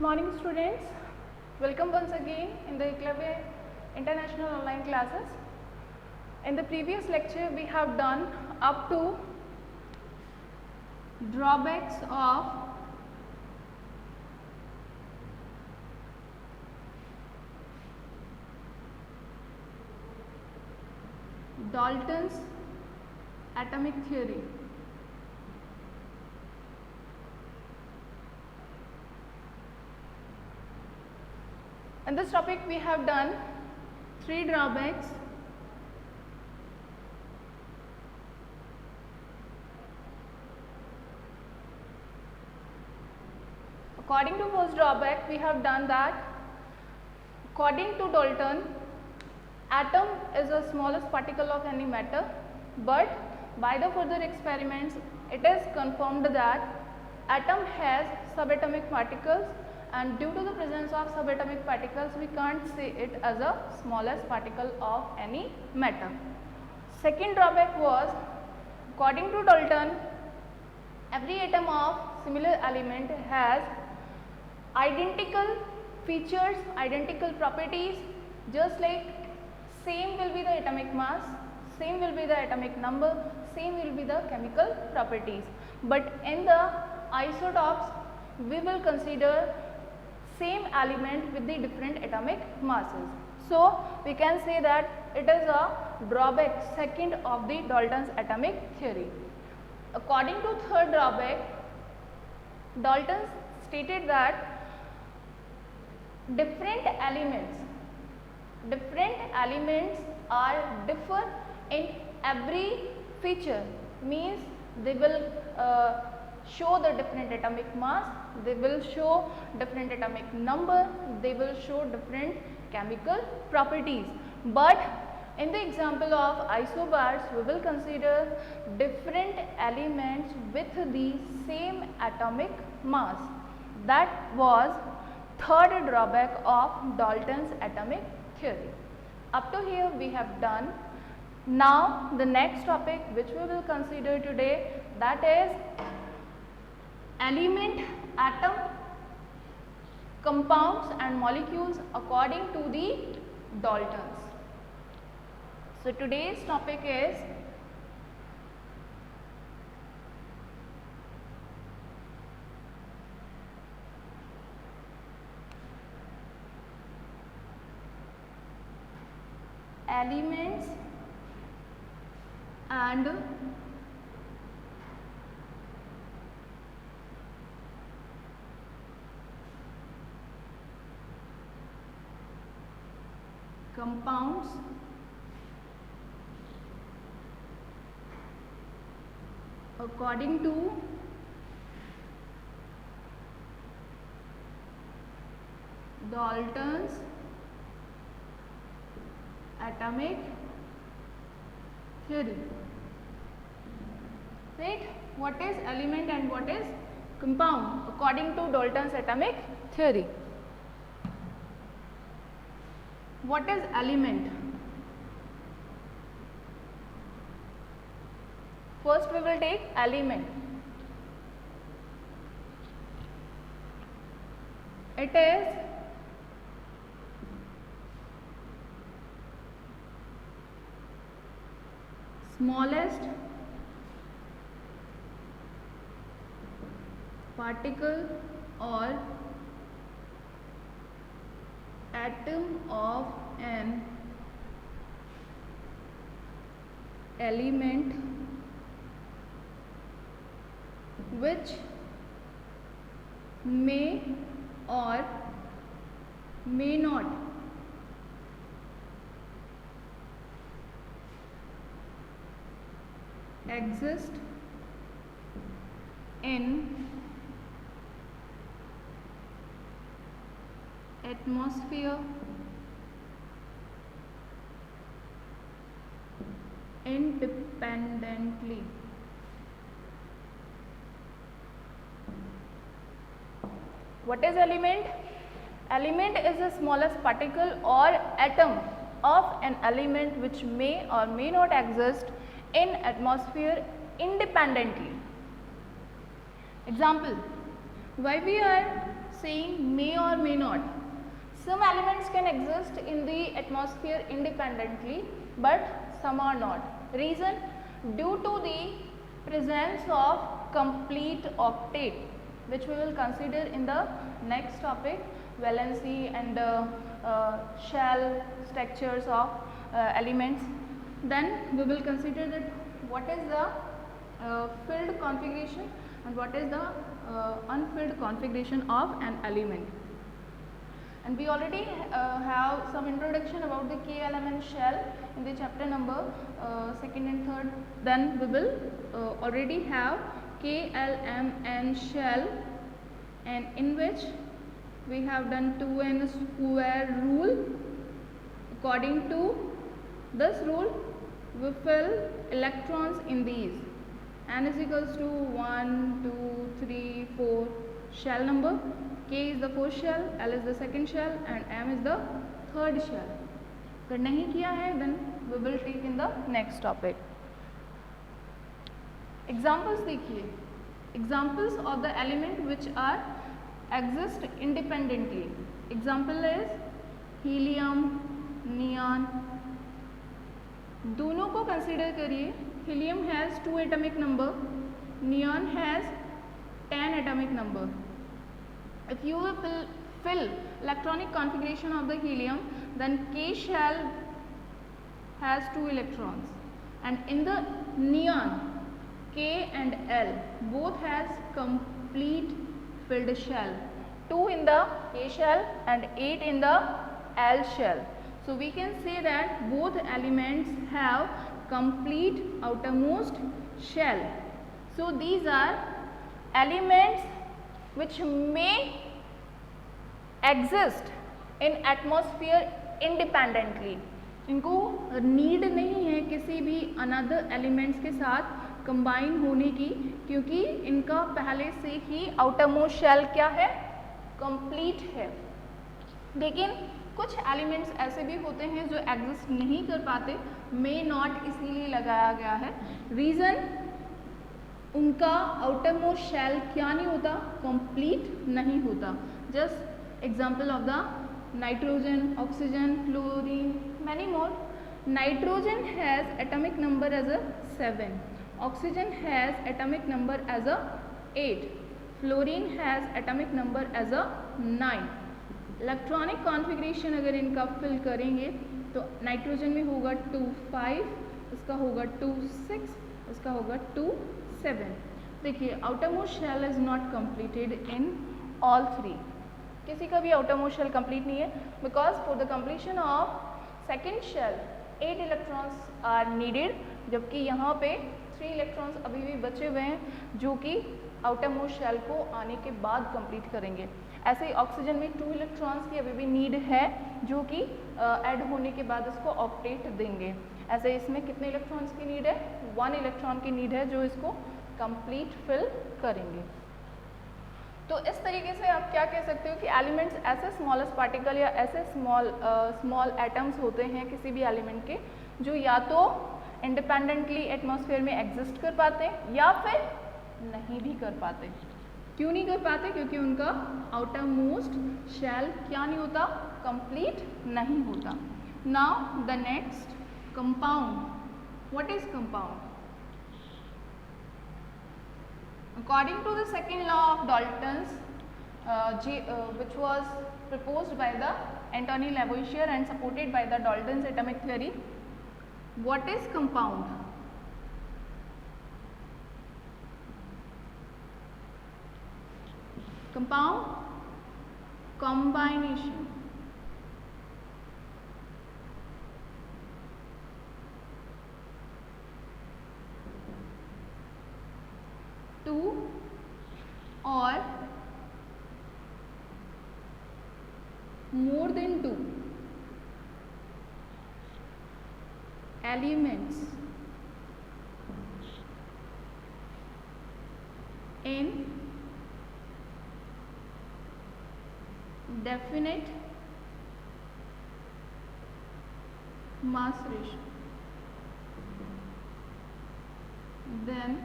morning students, welcome once again in the Eklavya International Online Classes. In the previous lecture we have done up to drawbacks of Dalton's atomic theory. In this topic we have done 3 drawbacks. According to first drawback we have done that according to Dalton, atom is the smallest particle of any matter, but by the further experiments it is confirmed that atom has subatomic particles, and due to the presence of subatomic particles we can't see it as a smallest particle of any matter. Second drawback was, according to Dalton, every atom of similar element has identical features, identical properties, just like same will be the atomic mass, same will be the atomic number, same will be the chemical properties. But in the isotopes we will consider same element with the different atomic masses. So we can say that it is a drawback second of the Dalton's atomic theory. According to third drawback, Dalton stated that different elements are differ in every feature, means they will show the different atomic mass, they will show different atomic number, they will show different chemical properties. But in the example of isobars we will consider different elements with the same atomic mass. That was third drawback of Dalton's atomic theory. Up to here we have done. Now the next topic which we will consider today, that is element, atom, compounds and molecules according to the Daltons. So today's topic is elements and compounds according to Dalton's atomic theory. Right? What is element and what is compound according to Dalton's atomic theory? What is element? First we will take element. It is smallest particle or atom of an element which may or may not exist in atmosphere independently. What is element? Element is the smallest particle or atom of an element which may or may not exist in atmosphere independently. Example, why we are saying may or may not. Some elements can exist in the atmosphere independently, but some are not. Reason? Due to the presence of complete octet, which we will consider in the next topic, valency and shell structures of elements. Then we will consider that what is the filled configuration and what is the unfilled configuration of an element. And we already have some introduction about the K-element shell in the chapter number 2nd and 3rd. Then we will already have KLMN shell, and in which we have done 2n square rule. According to this rule, we fill electrons in these. N is equals to 1, 2, 3, 4 shell number. K is the fourth shell, L is the second shell, and M is the third shell. अगर नहीं किया है, then we will take in the next topic. Examples देखिए. Examples of the element which are exist independently. Example is helium, neon. दोनों को consider करिए. Helium has 2 atomic number, neon has 10 atomic number. If you will fill electronic configuration of the helium, then K shell has 2 electrons, and in the neon, K and L both has complete filled shell, 2 in the K shell and 8 in the L shell. So we can say that both elements have complete outermost shell. So these are elements which may exist in atmosphere independently. इनको need नहीं है किसी भी another elements के साथ combine होने की, क्योंकि इनका पहले से ही आउटरमोस्ट शेल क्या है, कंप्लीट है. लेकिन कुछ एलिमेंट्स ऐसे भी होते हैं जो एग्जिस्ट नहीं कर पाते, मे नॉट इसीलिए लगाया गया है. रीज़न, उनका आउटरमोस्ट शेल क्या नहीं होता, कंप्लीट नहीं होता. Just example of the nitrogen, oxygen, fluorine, many more. Nitrogen has atomic number as a 7, oxygen has atomic number as a 8, fluorine has atomic number as a 9. Electronic configuration अगर इनका fill करेंगे तो nitrogen में होगा 2 5, इसका होगा 2 6, इसका होगा 2 7. देखिए outermost shell is not completed in all 3. किसी का भी आउटरमोस्ट शेल कंप्लीट नहीं है, because for the completion of second shell 8 electrons are needed, जबकि यहाँ पे 3 इलेक्ट्रॉन्स अभी भी बचे हुए हैं जो कि आउटरमोस्ट शेल को आने के बाद कंप्लीट करेंगे. ऐसे ही ऑक्सीजन में 2 इलेक्ट्रॉन्स की अभी भी नीड है जो कि ऐड होने के बाद इसको ऑक्टेट देंगे. ऐसे इसमें कितने इलेक्ट्रॉन्स की नीड है, 1 इलेक्ट्रॉन की नीड है जो इसको कंप्लीट फिल करेंगे. तो इस तरीके से आप क्या कह सकते हो कि एलिमेंट्स ऐसे स्मॉलेस्ट पार्टिकल या ऐसे स्मॉल एटम्स होते हैं किसी भी एलिमेंट के जो या तो इंडिपेंडेंटली एटमॉस्फेयर में एग्जिस्ट कर पाते हैं या फिर नहीं भी कर पाते. क्यों नहीं कर पाते, क्योंकि उनका आउटर मोस्ट शेल क्या नहीं होता, कंप्लीट नहीं होता. Now the next, compound. What is compound? According to the second law of Dalton's, which was proposed by the Antoine Lavoisier and supported by the Dalton's atomic theory, what is compound? Compound, combination. Two or more than 2 elements in definite mass ratio, then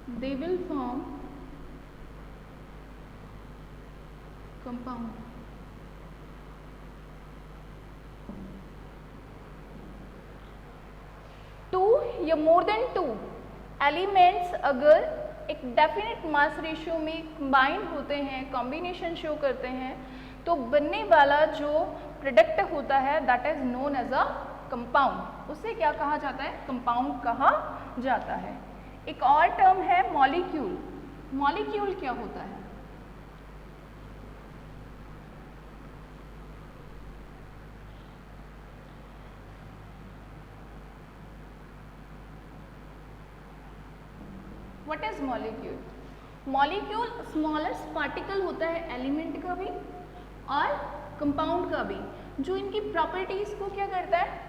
they will form compound. Two या more than two elements अगर एक definite mass ratio में combine होते हैं, combination show करते हैं, तो बनने वाला जो प्रोडक्ट होता है that is known as a compound. उसे क्या कहा जाता है? कंपाउंड कहा जाता है. एक और टर्म है मॉलिक्यूल. मॉलिक्यूल क्या होता है? What is molecule? Molecule smallest particle होता है एलिमेंट का भी और कंपाउंड का भी, जो इनकी प्रॉपर्टीज़ को क्या करता है?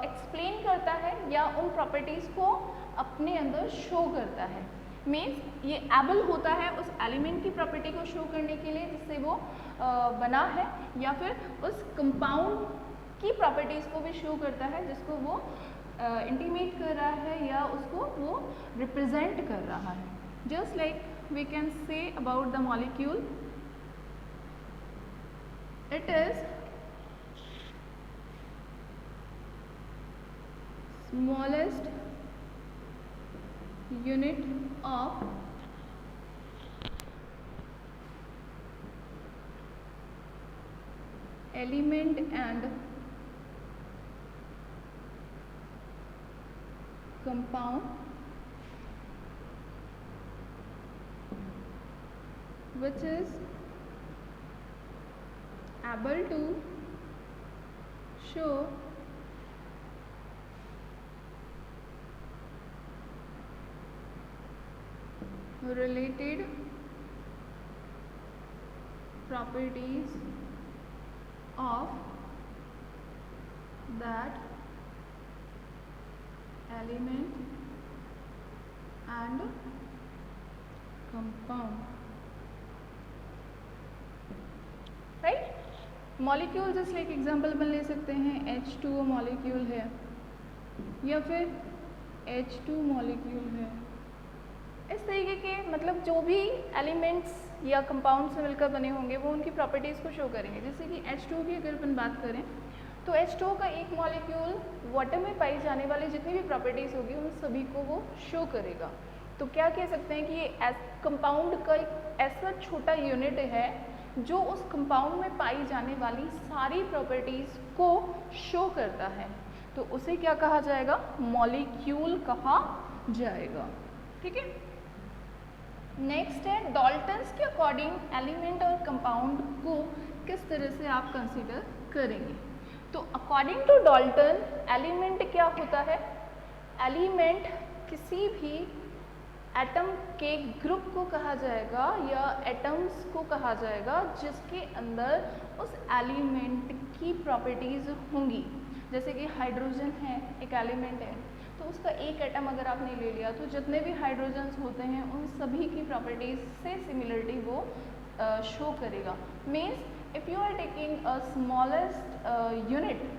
एक्सप्लेन करता है या उन प्रॉपर्टीज़ को अपने अंदर शो करता है. मीन्स ये एबल होता है उस एलिमेंट की प्रॉपर्टी को शो करने के लिए जिससे वो बना है, या फिर उस कंपाउंड की प्रॉपर्टीज़ को भी शो करता है जिसको वो इंटीमेट कर रहा है या उसको वो रिप्रेजेंट कर रहा है. Just like we can say about the molecule, it is smallest unit of element and compound which is able to show related properties of that element and compound. Right? Molecule just like example अपन ले सकते हैं H2O molecule है या फिर H2 molecule है. इस तरीके के मतलब जो भी एलिमेंट्स या कंपाउंड से मिलकर बने होंगे वो उनकी प्रॉपर्टीज़ को शो करेंगे. जैसे कि H2 की अगर अपन बात करें तो H2 का एक मॉलिक्यूल वाटर में पाई जाने वाली जितनी भी प्रॉपर्टीज़ होगी उन सभी को वो शो करेगा. तो क्या कह सकते हैं कि ये कंपाउंड का एक ऐसा छोटा यूनिट है जो उस कंपाउंड में पाई जाने वाली सारी प्रॉपर्टीज़ को शो करता है. तो उसे क्या कहा जाएगा? मॉलिक्यूल कहा जाएगा. ठीक है. नेक्स्ट है डाल्टन्स के अकॉर्डिंग एलिमेंट और कंपाउंड को किस तरह से आप कंसीडर करेंगे. तो अकॉर्डिंग टू डाल्टन एलिमेंट क्या होता है? एलिमेंट किसी भी एटम के ग्रुप को कहा जाएगा या एटम्स को कहा जाएगा जिसके अंदर उस एलिमेंट की प्रॉपर्टीज़ होंगी. जैसे कि हाइड्रोजन है, एक एलिमेंट है, तो उसका एक एटम अगर आपने ले लिया तो जितने भी हाइड्रोजन्स होते हैं उन सभी की प्रॉपर्टीज से सिमिलरिटी वो शो करेगा. Means if you are taking a smallest unit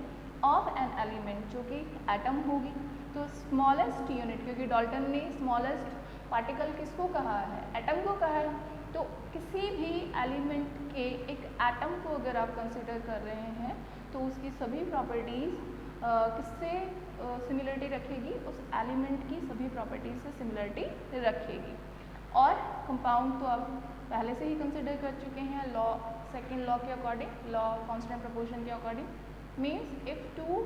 of an element जो कि एटम होगी, तो स्मॉलेस्ट यूनिट, क्योंकि डाल्टन ने स्मॉलेस्ट पार्टिकल किसको कहा है? एटम को कहा है. तो किसी भी एलिमेंट के एक एटम को अगर आप कंसिडर कर रहे हैं तो उसकी सभी प्रॉपर्टीज़ किससे सिमिलरिटी रखेगी? उस एलिमेंट की सभी प्रॉपर्टीज से सिमिलरिटी रखेगी. और कंपाउंड तो आप पहले से ही कंसिडर कर चुके हैं लॉ, सेकेंड लॉ के अकॉर्डिंग, लॉ कांस्टेंट प्रोपोर्शन के according. Means if two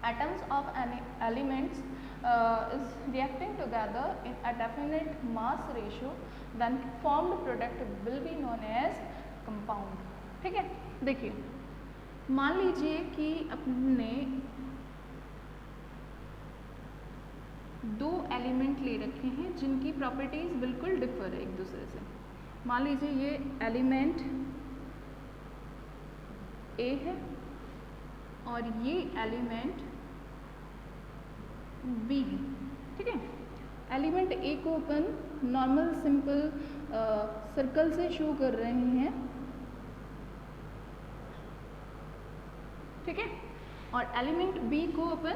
atoms of an elements is reacting together in a definite mass ratio, then formed product will be known as compound. ठीक है. देखिए, मान लीजिए कि अपने दो एलिमेंट ले रखे हैं जिनकी प्रॉपर्टीज़ बिल्कुल डिफर है एक दूसरे से. मान लीजिए ये एलिमेंट ए है और ये एलिमेंट बी है. ठीक है. एलिमेंट ए को अपन नॉर्मल सिंपल सर्कल से शो कर रहे हैं. ठीक है. और एलिमेंट बी को अपन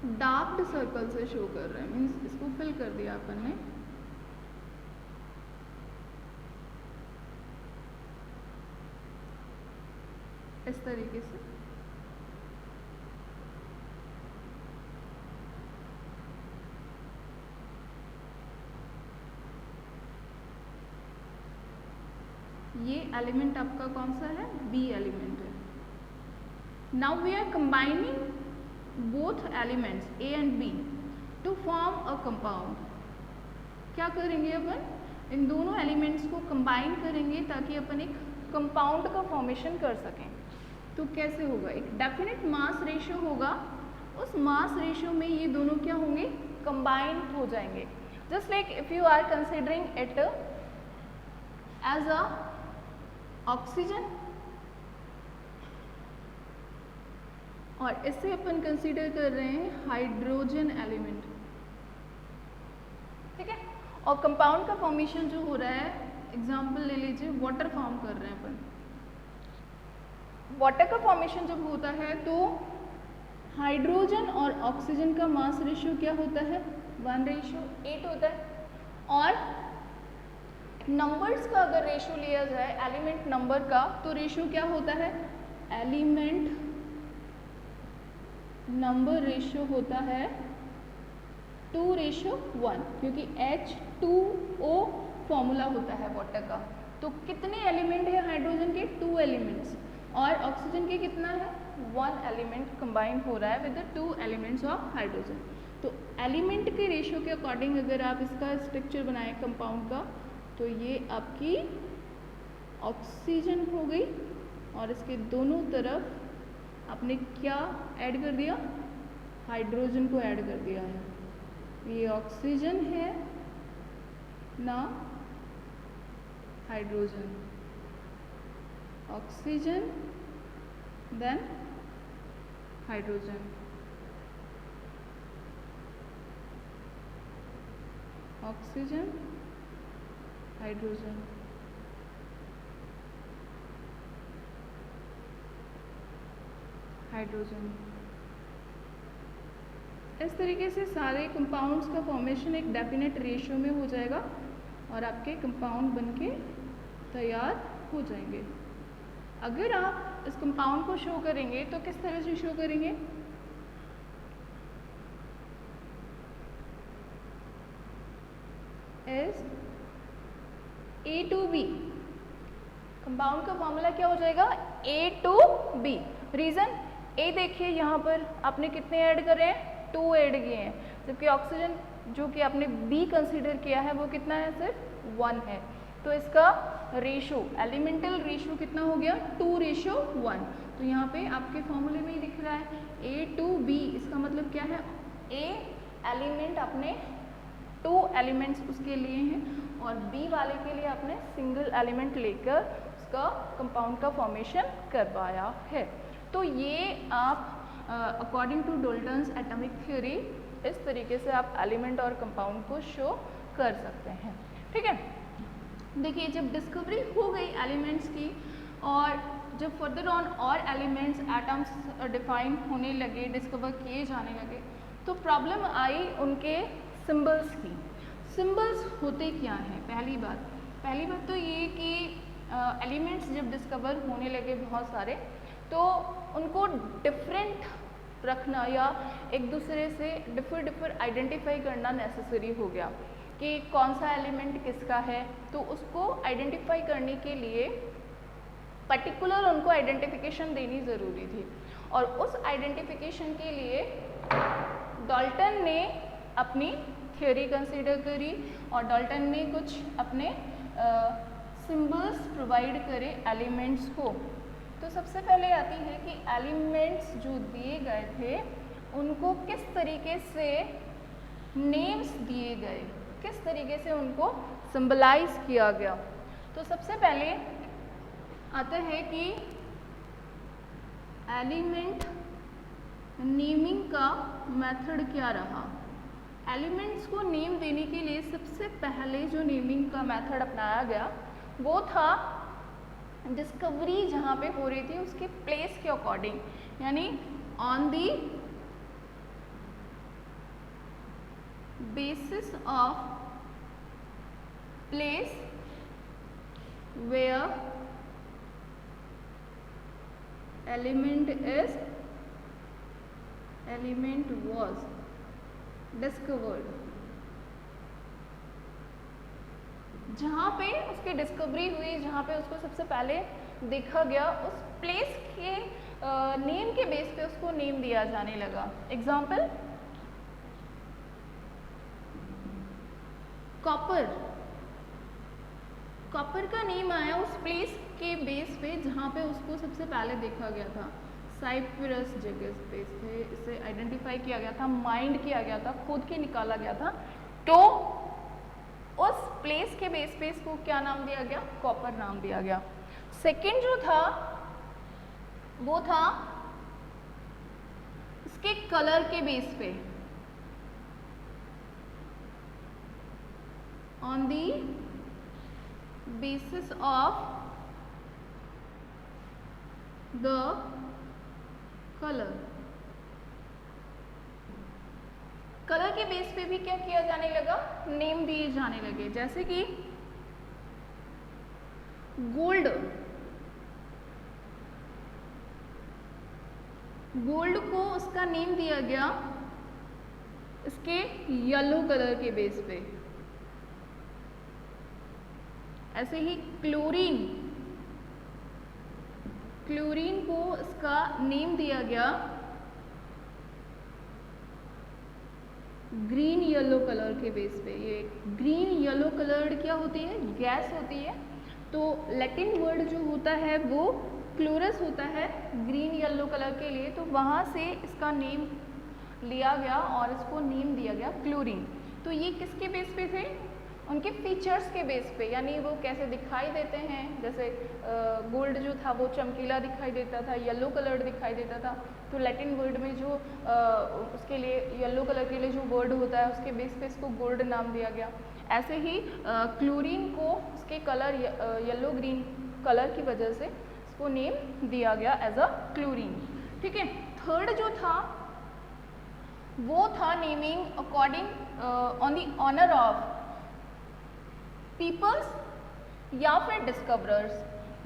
डार्क सर्कल से शो कर रहे हैं, मीन्स इसको फिल कर दिया अपन ने। इस तरीके से ये एलिमेंट आपका कौन सा है, बी एलिमेंट है। Now we are combining both elements A and B to form a compound. क्या करेंगे अपन, इन दोनों एलिमेंट्स को कंबाइन करेंगे ताकि अपन एक कंपाउंड का फॉर्मेशन कर सकें। तो कैसे होगा, एक डेफिनेट मास रेशियो होगा, उस मास रेशियो में ये दोनों क्या होंगे, कंबाइन हो जाएंगे। Just like if you are considering it as a oxygen, और इससे अपन कंसीडर कर रहे हैं हाइड्रोजन एलिमेंट, ठीक है। और कंपाउंड का फॉर्मेशन जो हो रहा है, एग्जांपल ले लीजिए, वाटर फॉर्म कर रहे हैं अपन। वाटर का फॉर्मेशन जब होता है तो हाइड्रोजन और ऑक्सीजन का मास रेशियो क्या होता है, 1:8 होता है। और नंबर्स का अगर रेशियो लिया जाए एलिमेंट नंबर का, तो रेशियो क्या होता है, एलिमेंट नंबर रेशियो होता है 2:1, क्योंकि H2O फॉर्मूला होता है वाटर का। तो कितने एलिमेंट है हाइड्रोजन के, 2 एलिमेंट्स, और ऑक्सीजन के कितना है, 1 एलिमेंट कंबाइन हो रहा है with the 2 elements of hydrogen. तो एलिमेंट के रेशियो के अकॉर्डिंग अगर आप इसका स्ट्रक्चर बनाएं कंपाउंड का, तो ये आपकी ऑक्सीजन हो गई, और इसके दोनों तरफ आपने क्या ऐड कर दिया, हाइड्रोजन को ऐड कर दिया है। ये ऑक्सीजन है ना, hydrogen, oxygen then hydrogen, oxygen hydrogen, hydrogen. इस तरीके से सारे कंपाउंड्स का फॉर्मेशन एक डेफिनेट रेशियो में हो जाएगा और आपके कंपाउंड बनके तैयार हो जाएंगे। अगर आप इस कंपाउंड को शो करेंगे तो किस तरह से शो करेंगे, is A to B। Compound का फॉर्मूला क्या हो जाएगा, A to B। Reason, A देखिए यहाँ पर आपने कितने ऐड करे हैं, 2 ऐड किए हैं, जबकि ऑक्सीजन जो कि आपने B कंसीडर किया है वो कितना है, सिर्फ 1 है। तो इसका रेशो, एलिमेंटल रेशो कितना हो गया, 2:1। तो यहाँ पे आपके फॉर्मूले में ही दिख रहा है A to B। इसका मतलब क्या है, A एलिमेंट आपने 2 एलिमेंट्स उसके लिए हैं और B वाले के लिए आपने सिंगल एलिमेंट लेकर उसका कंपाउंड का फॉर्मेशन करवाया है। तो ये आप according to Dalton's atomic theory इस तरीके से आप एलिमेंट और कंपाउंड को शो कर सकते हैं, ठीक है। देखिए, जब डिस्कवरी हो गई एलिमेंट्स की और जब फर्दर ऑन और एलिमेंट्स एटम्स डिफाइन होने लगे, डिस्कवर किए जाने लगे, तो प्रॉब्लम आई उनके सिंबल्स की। सिंबल्स होते क्या हैं, पहली बात तो ये कि एलिमेंट्स जब डिस्कवर होने लगे बहुत सारे, तो उनको डिफरेंट रखना या एक दूसरे से डिफर आइडेंटिफाई करना नेसेसरी हो गया कि कौन सा एलिमेंट किसका है। तो उसको आइडेंटिफाई करने के लिए पर्टिकुलर उनको आइडेंटिफिकेशन देनी ज़रूरी थी, और उस आइडेंटिफिकेशन के लिए डाल्टन ने अपनी थ्योरी कंसीडर करी और डाल्टन ने कुछ अपने सिंबल्स प्रोवाइड करे एलिमेंट्स को। तो सबसे पहले आती है कि एलिमेंट्स जो दिए गए थे उनको किस तरीके से नेम्स दिए गए, किस तरीके से उनको सिंबलाइज किया गया। तो सबसे पहले आता है कि एलिमेंट नेमिंग का मेथड क्या रहा। एलिमेंट्स को नेम देने के लिए सबसे पहले जो नेमिंग का मेथड अपनाया गया वो था डिस्कवरी जहाँ पे हो रही थी उसके प्लेस के अकॉर्डिंग, यानी on the basis of place where element was discovered, जहाँ पे उसकी डिस्कवरी हुई, जहाँ पे उसको सबसे पहले देखा गया, उस प्लेस के नेम के बेस पे उसको नेम दिया जाने लगा। एग्जाम्पल, कॉपर, कॉपर का नेम आया उस प्लेस के बेस पे जहाँ पे उसको सबसे पहले देखा गया था। साइप्रस जगह पे से इसे आइडेंटिफाई किया गया था, माइंड किया गया था, खोद के निकाला गया था, तो उस प्लेस के बेस पे इसको क्या नाम दिया गया? कॉपर नाम दिया गया। सेकंड जो था वो था इसके कलर के बेस पे, on the basis of the colour. Colour के बेस पे भी क्या किया जाने लगा? नेम दिए जाने लगे। जैसे कि गोल्ड, गोल्ड को उसका नेम दिया गया इसके येलो कलर के बेस पे। ऐसे ही क्लोरीन, क्लोरीन को इसका नेम दिया गया ग्रीन येलो कलर के बेस पे। ये ग्रीन येलो कलर क्या होती है? गैस होती है। तो लैटिन वर्ड जो होता है वो क्लोरस होता है ग्रीन येलो कलर के लिए, तो वहाँ से इसका नेम लिया गया और इसको नेम दिया गया क्लोरीन। तो ये किसके बेस पे थे? उनके फीचर्स के बेस पे, यानी वो कैसे दिखाई देते हैं। जैसे गोल्ड जो था वो चमकीला दिखाई देता था, येलो कलर दिखाई देता था, तो लैटिन वर्ड में जो उसके लिए येलो कलर के लिए जो वर्ड होता है उसके बेस पे इसको गोल्ड नाम दिया गया। ऐसे ही क्लोरीन को उसके कलर येलो ग्रीन कलर की वजह से इसको नेम दिया गया एज अ क्लोरीन। ठीक है। थर्ड जो था वो था naming according on the honour of peoples या फिर डिस्कवरर्स,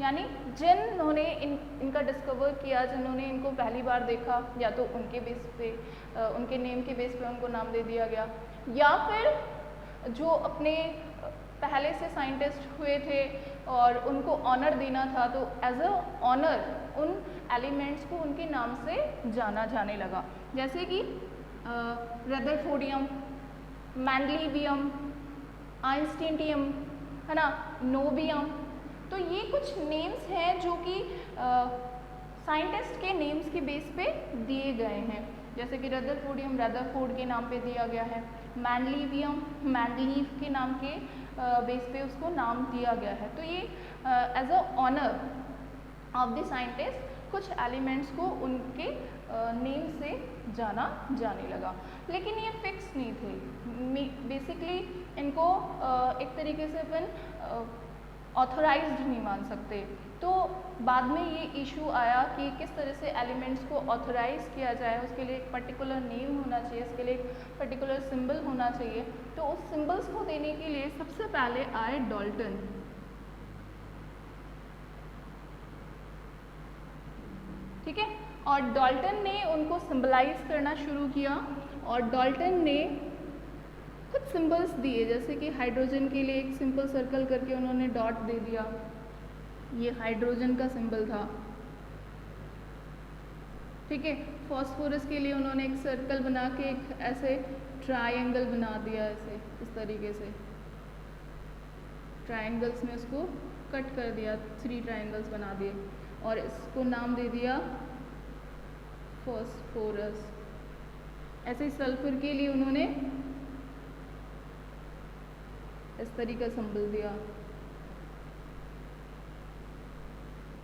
यानी जिन्होंने इनका डिस्कवर किया, जिन्होंने इनको पहली बार देखा, या तो उनके बेस पे उनके नेम के बेस पे उनको नाम दे दिया गया, या फिर जो अपने पहले से साइंटिस्ट हुए थे और उनको ऑनर देना था, तो एज अ ऑनर उन एलिमेंट्स को उनके नाम से जाना जाने लगा। जैसे कि रदरफोर्डियम, मैंडलीवियम, आइंस्टीनियम, है ना, नोबियम। तो ये कुछ नेम्स हैं जो कि साइंटिस्ट के नेम्स के बेस पे दिए गए हैं। जैसे कि रदरफोर्डियम रदरफोर्ड के नाम पे दिया गया है, मैंडलीवियम मैंडलीव के नाम के बेस पे उसको नाम दिया गया है। तो ये as a honour of the scientist कुछ एलिमेंट्स को उनके नेम से जाना जाने लगा, लेकिन ये फिक्स नहीं थे। बेसिकली इनको एक तरीके से अपन ऑथराइज्ड नहीं मान सकते। तो बाद में ये इशू आया कि किस तरह से एलिमेंट्स को ऑथराइज किया जाए, उसके लिए एक पर्टिकुलर नेम होना चाहिए, उसके लिए एक पर्टिकुलर सिंबल होना चाहिए। तो उस सिंबल्स को देने के लिए सबसे पहले आए डाल्टन। ठीक है, और डाल्टन ने उनको सिंबलाइज करना शुरू किया और डाल्टन ने कुछ सिंबल्स दिए, जैसे कि हाइड्रोजन के लिए एक सिंपल सर्कल करके उन्होंने डॉट दे दिया, ये हाइड्रोजन का सिंबल था। ठीक है, फॉस्फोरस के लिए उन्होंने एक सर्कल बना के एक ऐसे ट्रायंगल बना दिया, ऐसे इस तरीके से ट्रायंगल्स में उसको कट कर दिया, 3 ट्रायंगल्स बना दिए और इसको नाम दे दिया फॉस्फोरस। ऐसे ही सल्फर के लिए उन्होंने इस तरीके का सिंबल दिया।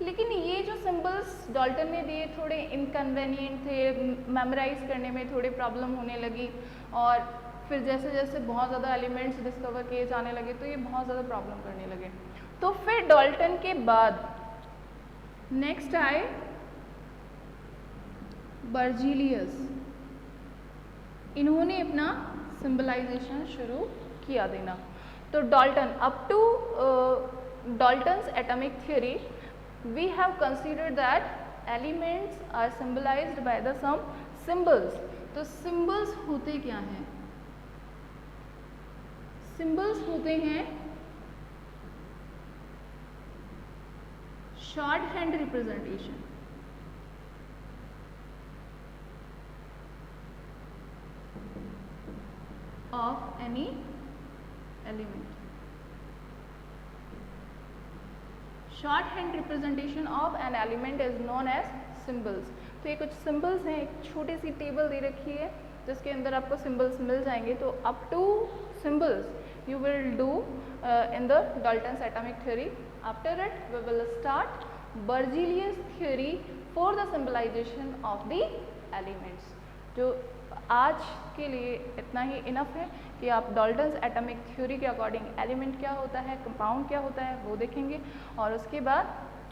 लेकिन ये जो सिंबल्स डाल्टन ने दिए थोड़े इनकन्वीनियंट थे, मेमोराइज करने में थोड़े प्रॉब्लम होने लगी, और फिर जैसे जैसे बहुत ज़्यादा एलिमेंट्स डिस्कवर किए जाने लगे तो ये बहुत ज़्यादा प्रॉब्लम करने लगे। तो फिर डाल्टन के बाद नेक्स्ट आए बर्जीलियस। इन्होंने अपना सिंबलाइजेशन शुरू किया देना। तो Dalton, up to Dalton's atomic theory, we have considered that elements are symbolized by the some symbols. तो symbols होते क्या हैं? Symbols होते हैं shorthand representation of any element. Shorthand representation of an element is known as symbols. तो ये कुछ symbols हैं, एक छोटी सी टेबल दे रखी है जिसके अंदर आपको symbols मिल जाएंगे। तो up to symbols you will do in the Dalton's atomic theory. After it we will start Berzelius theory for the symbolization of the elements. जो आज के लिए इतना ही इनफ है कि आप डाल्टन्स एटॉमिक थ्योरी के अकॉर्डिंग एलिमेंट क्या होता है, कंपाउंड क्या होता है वो देखेंगे, और उसके बाद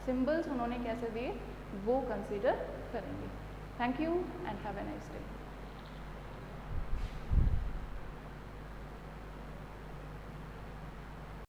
सिंबल्स उन्होंने कैसे दिए वो कंसीडर करेंगे। Thank you and have a nice day.